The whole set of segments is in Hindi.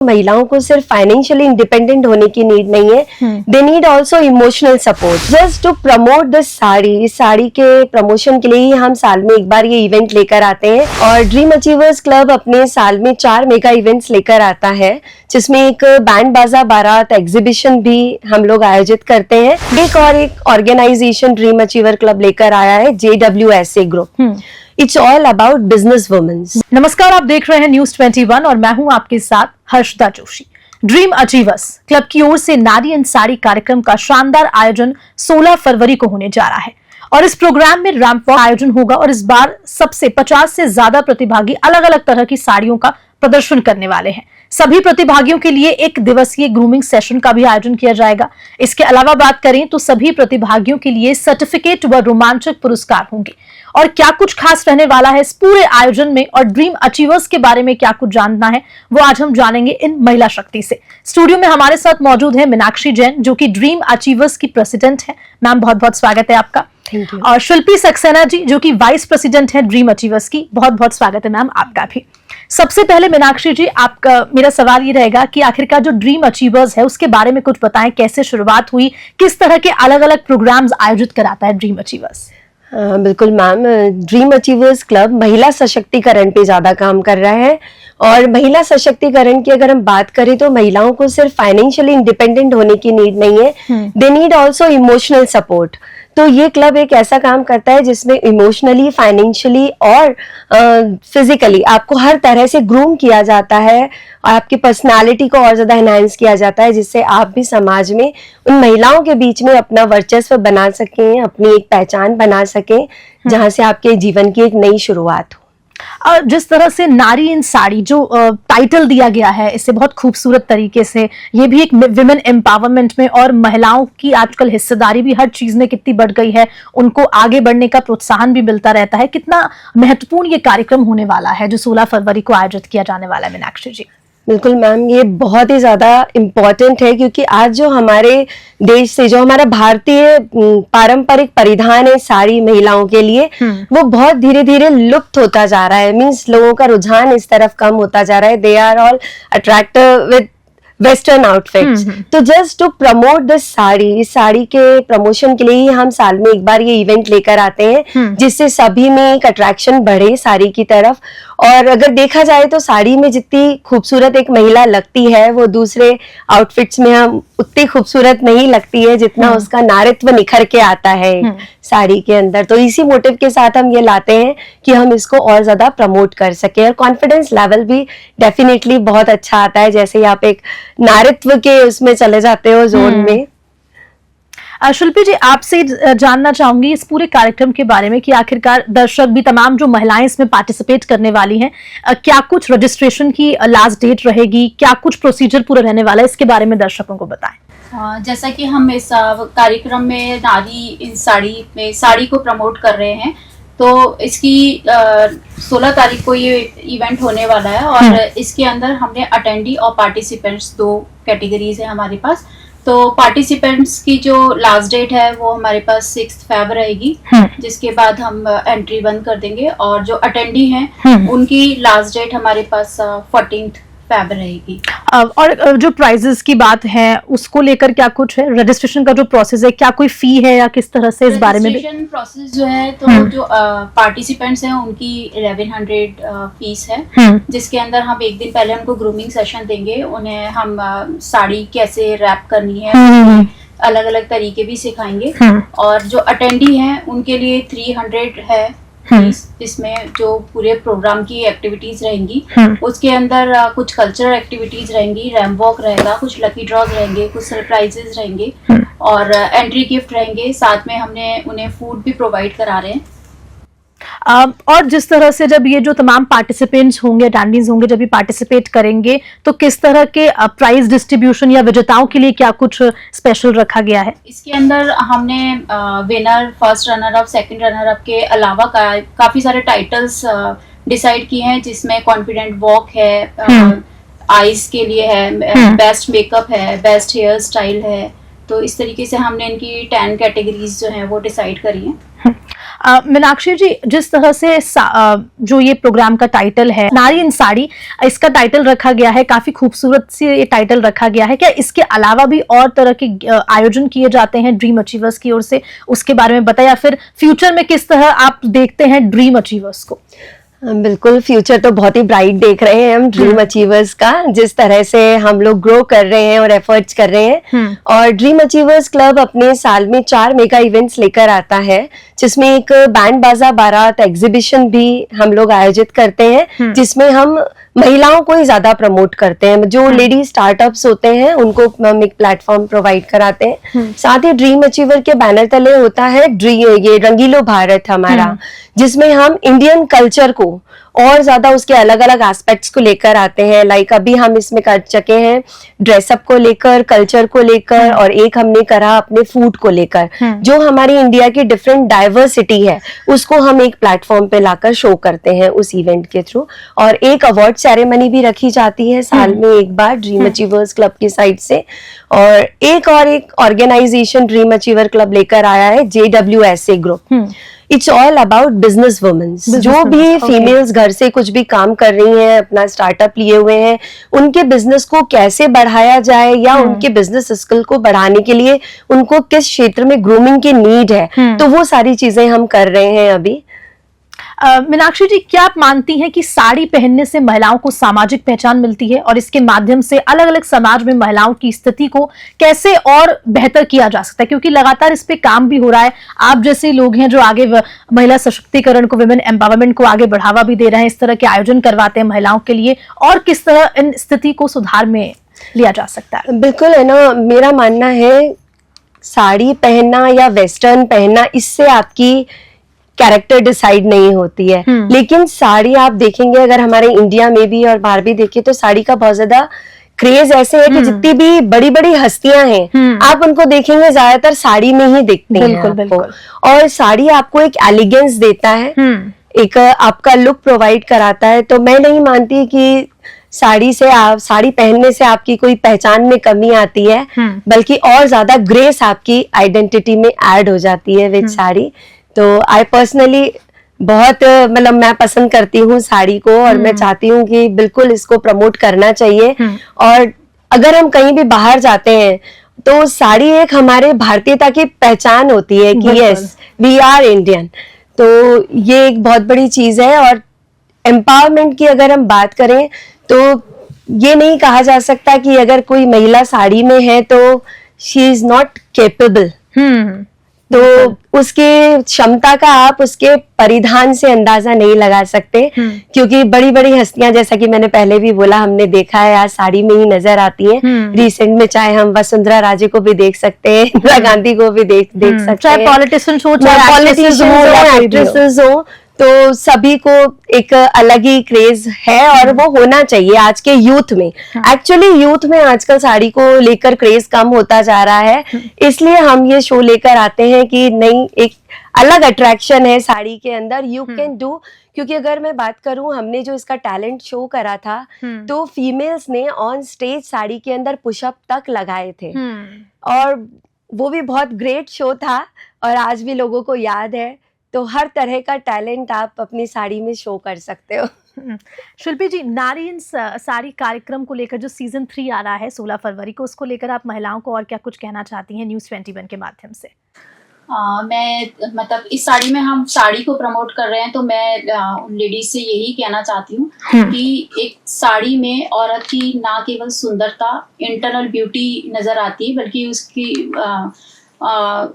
महिलाओं को सिर्फ फाइनेंशियली इंडिपेंडेंट होने की नीड नहीं है, they need also emotional support just to promote the sari. इस साड़ी के प्रमोशन के लिए ही हम साल में एक बार ये इवेंट लेकर आते हैं और ड्रीम अचीवर्स क्लब अपने साल में 4 मेगा इवेंट्स लेकर आता है, जिसमें एक बैंड बाजा बारात एग्जीबिशन भी हम लोग आयोजित करते हैं। एक ऑर्गेनाइजेशन ड्रीम अचीवर क्लब लेकर आया है, JWSA group. It's all about business womens. नमस्कार, आप देख रहे हैं न्यूज 21 और मैं हूं आपके साथ Harshada Joshi. Dream achievers club की ओर से नारी इन साड़ी कार्यक्रम का शानदार आयोजन 16 फरवरी को होने जा रहा है और इस प्रोग्राम में रैंप वॉक आयोजन होगा और इस बार सबसे 50 से ज्यादा प्रतिभागी अलग अलग तरह की साड़ियों का प्रदर्शन करने वाले हैं। सभी प्रतिभागियों के लिए 1 दिवसीय ग्रूमिंग सेशन का भी आयोजन किया जाएगा। इसके अलावा बात करें तो सभी प्रतिभागियों के लिए सर्टिफिकेट व रोमांचक पुरस्कार होंगे। और क्या कुछ खास रहने वाला है इस पूरे आयोजन में और ड्रीम अचीवर्स के बारे में क्या कुछ जानना है, वो आज हम जानेंगे इन महिला शक्ति से। स्टूडियो में हमारे साथ मौजूद है मीनाक्षी जैन, जो कि ड्रीम अचीवर्स की प्रेसिडेंट है। मैम, बहुत बहुत स्वागत है आपका। और शिल्पी सक्सेना जी, जो कि वाइस प्रेसिडेंट है ड्रीम अचीवर्स की, बहुत बहुत स्वागत है मैम आपका भी। सबसे पहले मीनाक्षी जी, आपका मेरा सवाल ये रहेगा कि आखिरकार जो ड्रीम अचीवर्स है उसके बारे में कुछ बताएं, कैसे शुरुआत हुई, किस तरह के अलग अलग प्रोग्राम्स आयोजित कराता है ड्रीम अचीवर्स? बिल्कुल मैम, ड्रीम अचीवर्स क्लब महिला सशक्तिकरण पे ज्यादा काम कर रहा है और महिला सशक्तिकरण की अगर हम बात करें तो महिलाओं को सिर्फ फाइनेंशियली इंडिपेंडेंट होने की नीड नहीं है, they need also emotional support. तो ये क्लब एक ऐसा काम करता है जिसमें इमोशनली, फाइनेंशियली और फिजिकली आपको हर तरह से ग्रूम किया जाता है और आपकी पर्सनालिटी को और ज्यादा एनहांस किया जाता है, जिससे आप भी समाज में उन महिलाओं के बीच में अपना वर्चस्व बना सकें, अपनी एक पहचान बना सकें, जहां से आपके जीवन की एक नई शुरुआत हो। जिस तरह से नारी इन साड़ी जो टाइटल दिया गया है, इससे बहुत खूबसूरत तरीके से ये भी एक विमेन एम्पावरमेंट में और महिलाओं की आजकल हिस्सेदारी भी हर चीज में कितनी बढ़ गई है, उनको आगे बढ़ने का प्रोत्साहन भी मिलता रहता है। कितना महत्वपूर्ण ये कार्यक्रम होने वाला है जो 16 फरवरी को आयोजित किया जाने वाला है मीनाक्षी जी? बिल्कुल मैम, ये बहुत ही ज्यादा इम्पोर्टेंट है क्योंकि आज जो हमारे देश से जो हमारा भारतीय पारंपरिक परिधान है साड़ी महिलाओं के लिए, वो बहुत धीरे धीरे लुप्त होता जा रहा है। मींस लोगों का रुझान इस तरफ कम होता जा रहा है। They are all attractive with western outfits. तो just to promote the sari, इस साड़ी के प्रमोशन के लिए ही हम साल में एक बार ये इवेंट लेकर आते हैं, जिससे सभी में एक अट्रैक्शन बढ़े साड़ी की तरफ। और अगर देखा जाए तो साड़ी में जितनी खूबसूरत एक महिला लगती है, वो दूसरे आउटफिट्स में हम उतनी खूबसूरत नहीं लगती है जितना उसका नारित्व निखर के आता है साड़ी के अंदर। तो इसी मोटिव के साथ हम ये लाते हैं कि हम इसको और ज्यादा प्रमोट कर सके और कॉन्फिडेंस लेवल भी डेफिनेटली बहुत अच्छा आता है, जैसे आप एक नारित्व के उसमें चले जाते हो जोन में। शिल्पी जी, आपसे जानना चाहूंगी इस पूरे कार्यक्रम के बारे में कि आखिरकार दर्शक भी, तमाम जो महिलाएं इसमें पार्टिसिपेट करने वाली हैं, क्या कुछ रजिस्ट्रेशन की लास्ट डेट रहेगी, क्या कुछ प्रोसीजर पूरा रहने वाला है, इसके बारे में दर्शकों को बताएं। जैसा कि हम इस कार्यक्रम में नारी इन साड़ी को प्रमोट कर रहे हैं, तो इसकी 16 तारीख को ये इवेंट होने वाला है और इसके अंदर हमने अटेंडी और पार्टिसिपेंट्स 2 कैटेगरीज है हमारे पास। तो पार्टिसिपेंट्स की जो लास्ट डेट है वो हमारे पास 6 फेब रहेगी, जिसके बाद हम एंट्री बंद कर देंगे। और जो अटेंडी हैं उनकी लास्ट डेट हमारे पास 14 फेब रहेगी। और जो प्राइजेस की बात है उसको लेकर क्या कुछ है? रजिस्ट्रेशन का जो प्रोसेस है, क्या कोई फी है या किस तरह से इस बारे में? रजिस्ट्रेशन प्रोसेस जो है, तो जो पार्टिसिपेंट्स हैं उनकी 1100 फीस है, जिसके अंदर हम एक दिन पहले उनको ग्रूमिंग सेशन देंगे। उन्हें हम साड़ी कैसे रैप करनी है, अलग अलग तरीके भी सिखाएंगे। और जो अटेंडी हैं उनके लिए 300 है फीस, जिसमें जो पूरे प्रोग्राम की एक्टिविटीज रहेंगी उसके अंदर कुछ कल्चरल एक्टिविटीज रहेंगी, रैंप वॉक रहेगा, कुछ लकी ड्रॉज रहेंगे, कुछ सरप्राइजेज रहेंगे और एंट्री गिफ्ट रहेंगे। साथ में हमने उन्हें फूड भी प्रोवाइड करा रहे हैं। और जिस तरह से जब ये जो तमाम पार्टिसिपेंट्स होंगे, अटेंडेंट्स होंगे, जब ये पार्टिसिपेट करेंगे तो किस तरह के प्राइज डिस्ट्रीब्यूशन या विजेताओं के लिए क्या कुछ स्पेशल रखा गया है? इसके अंदर हमने winner, first runner up, second runner up के अलावा काफी सारे टाइटल्स डिसाइड किए हैं, जिसमें कॉन्फिडेंट वॉक है, आईज के लिए है, बेस्ट मेकअप है, बेस्ट हेयर स्टाइल है। तो इस तरीके से हमने इनकी 10 कैटेगरीज जो है वो डिसाइड करी है। मीनाक्षी जी, जिस तरह से जो ये प्रोग्राम का टाइटल है नारी इन साड़ी, इसका टाइटल रखा गया है, काफी खूबसूरत से ये टाइटल रखा गया है, क्या इसके अलावा भी और तरह के आयोजन किए जाते हैं ड्रीम अचीवर्स की ओर से, उसके बारे में बताया, फिर फ्यूचर में किस तरह आप देखते हैं ड्रीम अचीवर्स को? बिल्कुल, फ्यूचर तो बहुत ही ब्राइट देख रहे हैं हम ड्रीम अचीवर्स का, जिस तरह से हम लोग ग्रो कर रहे हैं और एफर्ट्स कर रहे हैं। और ड्रीम अचीवर्स क्लब अपने साल में 4 मेगा इवेंट्स लेकर आता है, जिसमें एक बैंड बाजा बारात एग्जीबिशन भी हम लोग आयोजित करते हैं, जिसमें हम महिलाओं को ही ज्यादा प्रमोट करते हैं। जो लेडी स्टार्टअप्स होते हैं उनको हम एक प्लेटफॉर्म प्रोवाइड कराते हैं। साथ ही ड्रीम अचीवर के बैनर तले होता है ये रंगीलो भारत हमारा, जिसमें हम इंडियन कल्चर को और ज्यादा उसके अलग अलग एस्पेक्ट्स को लेकर आते हैं। लाइक अभी हम इसमें कर चुके हैं ड्रेसअप को लेकर, कल्चर को लेकर, और एक हमने करा अपने फूड को लेकर। जो हमारी इंडिया की डिफरेंट डाइवर्सिटी है उसको हम एक प्लेटफॉर्म पे लाकर शो करते हैं उस इवेंट के थ्रू। और एक अवार्ड सेरेमनी भी रखी जाती है साल में एक बार ड्रीम अचीवर्स क्लब की साइड से। और एक ऑर्गेनाइजेशन ड्रीम अचीवर क्लब लेकर आया है, JWSA group. It's all about business womens. जो भी फीमेल्स घर से कुछ भी काम कर रही हैं, अपना स्टार्टअप लिए हुए हैं, उनके बिजनेस को कैसे बढ़ाया जाए या उनके बिजनेस स्किल को बढ़ाने के लिए उनको किस क्षेत्र में ग्रूमिंग की नीड है, तो वो सारी चीजें हम कर रहे हैं अभी। मीनाक्षी जी, क्या आप मानती हैं कि साड़ी पहनने से महिलाओं को सामाजिक पहचान मिलती है, और इसके माध्यम से अलग अलग समाज में महिलाओं की स्थिति को कैसे और बेहतर किया जा सकता है? क्योंकि लगातार इस पे काम भी हो रहा है। आप जैसे लोग हैं जो आगे महिला सशक्तिकरण को, विमेन एम्पावरमेंट को आगे बढ़ावा भी दे रहे हैं, इस तरह के आयोजन करवाते हैं महिलाओं के लिए, और किस तरह इन स्थिति को सुधार में लिया जा सकता है? बिल्कुल है ना, मेरा मानना है साड़ी पहनना या वेस्टर्न पहनना इससे आपकी कैरेक्टर डिसाइड नहीं होती है। लेकिन साड़ी आप देखेंगे अगर हमारे इंडिया में भी और बाहर भी देखें तो साड़ी का बहुत ज्यादा क्रेज ऐसे है कि जितनी भी बड़ी बड़ी हस्तियां हैं आप उनको देखेंगे ज्यादातर साड़ी में ही दिखती हैं आपको। और साड़ी आपको एक एलिगेंस देता है, एक आपका लुक प्रोवाइड कराता है। तो मैं नहीं मानती कि साड़ी पहनने से आपकी कोई पहचान में कमी आती है, बल्कि और ज्यादा ग्रेस आपकी आइडेंटिटी में ऐड हो जाती है विद साड़ी। तो आई पर्सनली बहुत मतलब मैं पसंद करती हूँ साड़ी को, और मैं चाहती हूँ कि बिल्कुल इसको प्रमोट करना चाहिए। और अगर हम कहीं भी बाहर जाते हैं तो साड़ी एक हमारे भारतीयता की पहचान होती है कि यस वी आर इंडियन। तो ये एक बहुत बड़ी चीज है। और एम्पावरमेंट की अगर हम बात करें तो ये नहीं कहा जा सकता कि अगर कोई महिला साड़ी में है तो शी इज नॉट केपेबल। तो उसकी क्षमता का आप उसके परिधान से अंदाजा नहीं लगा सकते, क्योंकि बड़ी बड़ी हस्तियां, जैसा कि मैंने पहले भी बोला, हमने देखा है आज साड़ी में ही नजर आती हैं। रिसेंट में चाहे हम वसुंधरा राजे को भी देख सकते हैं, इंदिरा गांधी को भी देख सकते हैं, चाहे पॉलिटिशियंस हो, चाहे एक्ट्रेसेस हो, तो सभी को एक अलग ही क्रेज है और वो होना चाहिए आज के यूथ में। एक्चुअली यूथ में आजकल साड़ी को लेकर क्रेज कम होता जा रहा है, इसलिए हम ये शो लेकर आते हैं कि नहीं, एक अलग अट्रैक्शन है साड़ी के अंदर, यू कैन डू। क्योंकि अगर मैं बात करूं, हमने जो इसका टैलेंट शो करा था तो फीमेल्स ने ऑन स्टेज साड़ी के अंदर पुशअप तक लगाए थे, और वो भी बहुत ग्रेट शो था और आज भी लोगों को याद है। तो हर तरह का टैलेंट आप अपनी साड़ी में शो कर सकते हो। शिल्पी जी, नारी इन साड़ी कार्यक्रम को लेकर जो सीजन 3 आ रहा है 16 फरवरी को, उसको लेकर आप महिलाओं को और क्या कुछ कहना चाहती हैं न्यूज़ 21 के माध्यम से? मैं मतलब इस साड़ी में हम साड़ी को प्रमोट कर रहे हैं, तो मैं उन लेडीज से यही कहना चाहती हूँ कि एक साड़ी में औरत की ना केवल सुंदरता, इंटरनल ब्यूटी नजर आती है, बल्कि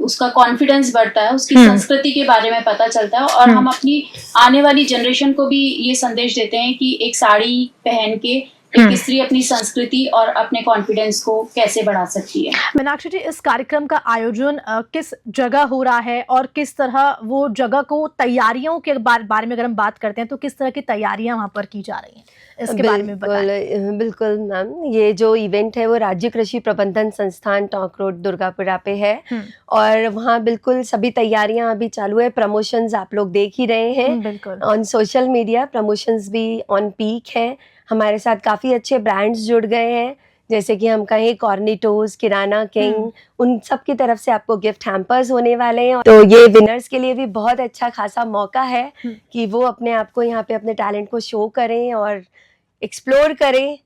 उसका कॉन्फिडेंस बढ़ता है, उसकी संस्कृति के बारे में पता चलता है। और हम अपनी आने वाली जनरेशन को भी ये संदेश देते हैं कि एक साड़ी पहन के एक स्त्री अपनी संस्कृति और अपने कॉन्फिडेंस को कैसे बढ़ा सकती है। मीनाक्षी जी, इस कार्यक्रम का आयोजन किस जगह हो रहा है और किस तरह वो जगह को, तैयारियों के बारे में अगर हम बात करते हैं तो किस तरह की तैयारियां वहां पर की जा रही हैं, इसके बारे में बताएं। बिल्कुल मैम, ये जो इवेंट है वो राज्य कृषि प्रबंधन संस्थान टॉक रोड दुर्गापुरा पे है, और वहाँ बिल्कुल सभी तैयारियां अभी चालू है। प्रमोशंस आप लोग देख ही रहे हैं ऑन सोशल मीडिया, प्रमोशंस भी ऑन पीक है। हमारे साथ काफी अच्छे ब्रांड्स जुड़ गए हैं जैसे कि हम कहें कॉर्निटोज, किराना किंग, उन सब की तरफ से आपको गिफ्ट हैम्पर्स होने वाले हैं। तो ये विनर्स के लिए भी बहुत अच्छा खासा मौका है कि वो अपने आप को यहाँ पे अपने टैलेंट को शो करें और एक्सप्लोर करें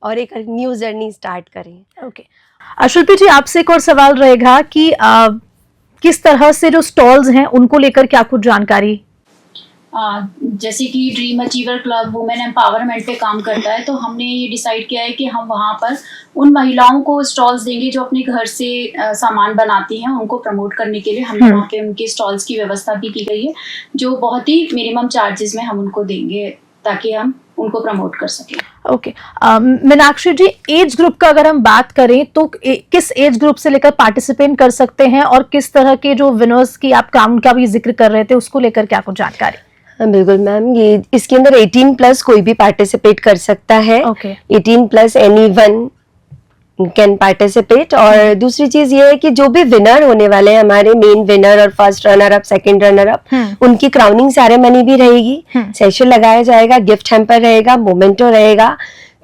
और एक न्यू जर्नी स्टार्ट करें। ओके, शिल्पी जी, आपसे एक और सवाल रहेगा कि किस तरह से जो स्टॉल्स हैं उनको लेकर क्या कुछ जानकारी? जैसे कि dream achiever club women empowerment पे काम करता है, तो हमने ये डिसाइड किया है कि हम वहाँ पर उन महिलाओं को स्टॉल्स देंगे जो अपने घर से सामान बनाती हैं। उनको प्रमोट करने के लिए हमने वहाँ पे उनके स्टॉल्स की व्यवस्था भी की गई है, जो बहुत ही मिनिमम चार्जेस में हम उनको देंगे ताकि हम उनको प्रमोट कर सकें। ओके, मीनाक्षी जी, एज ग्रुप का अगर हम बात करें तो किस एज ग्रुप से लेकर पार्टिसिपेट कर सकते हैं और किस तरह के जो विनर्स की आप काम का भी जिक्र कर रहे थे उसको लेकर क्या कुछ जानकारी? हाँ बिल्कुल मैम, ये इसके अंदर 18+ कोई भी पार्टिसिपेट कर सकता है। 18+ एनीवन कैन पार्टिसिपेट। और दूसरी चीज ये है कि जो भी विनर होने वाले हैं, हमारे मेन विनर और first runner up, second runner up, उनकी क्राउनिंग सेरेमनी भी रहेगी, सेशन लगाया जाएगा, गिफ्ट हैम्पर रहेगा, मोमेंटो रहेगा।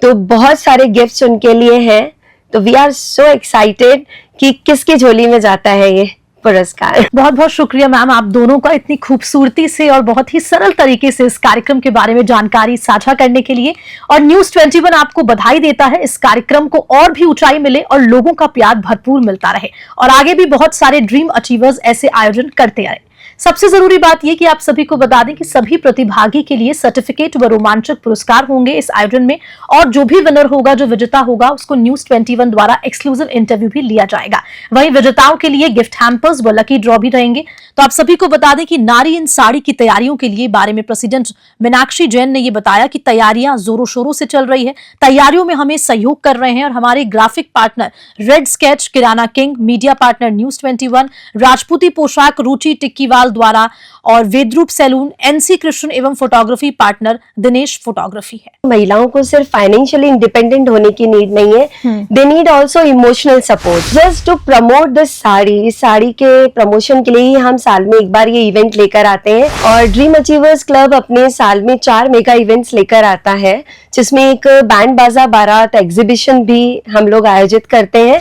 तो बहुत सारे गिफ्ट्स उनके लिए हैं। तो वी आर सो एक्साइटेड कि किसकी झोली में जाता है ये पुरस्कार। बहुत बहुत शुक्रिया मैम, आप दोनों का इतनी खूबसूरती से और बहुत ही सरल तरीके से इस कार्यक्रम के बारे में जानकारी साझा करने के लिए। और न्यूज़ 21 आपको बधाई देता है। इस कार्यक्रम को और भी ऊंचाई मिले और लोगों का प्यार भरपूर मिलता रहे और आगे भी बहुत सारे ड्रीम अचीवर्स ऐसे आयोजन करते रहे। सबसे जरूरी बात यह कि आप सभी को बता दें कि सभी प्रतिभागी के लिए सर्टिफिकेट व रोमांचक पुरस्कार होंगे इस आयोजन में, और जो भी विनर होगा, जो विजेता होगा, उसको न्यूज़ 21 द्वारा एक्सक्लूसिव इंटरव्यू भी लिया जाएगा। वहीं विजेताओं के लिए गिफ्ट हैम्पर्स व लकी ड्रॉ भी रहेंगे। तो आप सभी को बता दें कि नारी इन साड़ी की तैयारियों के लिए बारे में प्रेसिडेंट मीनाक्षी जैन ने यह बताया कि तैयारियां जोरों शोरों से चल रही है। तैयारियों में हमें सहयोग कर रहे हैं और हमारे ग्राफिक पार्टनर रेड स्केच, किराना किंग, मीडिया पार्टनर न्यूज़ 21, राजपूती पोशाक रुचि टिक्कीवाल द्वारा और वेदरूप सैलून, एनसी कृष्ण एवं फोटोग्राफी पार्टनर दिनेश फोटोग्राफी है। महिलाओं को सिर्फ फाइनेंशियली इंडिपेंडेंट होने की नीड नहीं है, they need also emotional support just to promote this sari. इस साड़ी के प्रमोशन के लिए ही हम साल में एक बार ये इवेंट लेकर आते हैं। और ड्रीम अचीवर्स क्लब अपने साल में 4 मेगा इवेंट्स लेकर आता है, जिसमें एक बैंड बाजा बारात एग्जीबिशन भी हम लोग आयोजित करते हैं।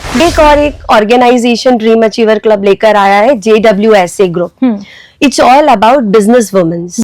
एक ऑर्गेनाइजेशन ड्रीम अचीवर क्लब लेकर आया है, JWSA group. It's all about business women.